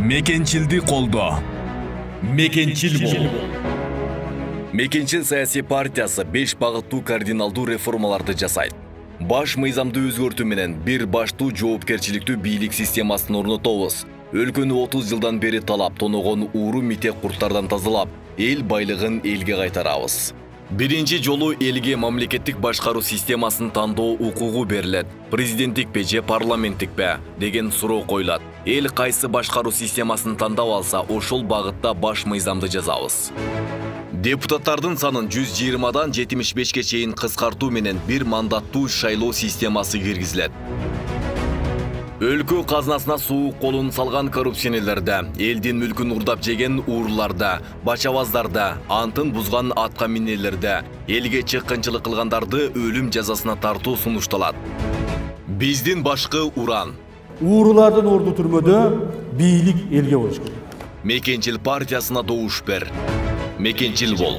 Мекенчилди колдоо. Мекенчил бол. Мекенчил саясий партиясы 5 багыттуу кардиналдуу реформаларды жасайт. Баш мыйзамды өзгөртүү менен бир баштуу жоопкерчиликтүү бийлик системасын орнотобуз. Өлкөнү 30 жылдан бери талап тоногон ууру митек курттардан тазалап, эл байлыгын элге кайтарабыз. Биринчи жолу элге мамлекеттик башкаруу системасын тандоо укугу берилет. Президенттикпи же парламенттикпи деген суроо коюлат. Эл кайсы башкаруу системасын тандап алса, ошол багытта баш мыйзамды жазабыз. Депутаттардын санын 120дан 75ке чейин кыскартуу менен бир мандаттуу шайлоо системасы киргизилет. Өлкө казнасына суук колун салган коррупционерлерде, элдин мүлкүн урдап жеген уурларда, бачабаздарда, антын бузган атка минелерде, элге чыккынчылык кылгандарды өлүм жазасына тартуу сунушталат. Биздин башкы уран. Уурулардын орду түрмөдө, бийлик элге болуш керек. Мекенчил партиясына добуш бер. Мекенчил бол.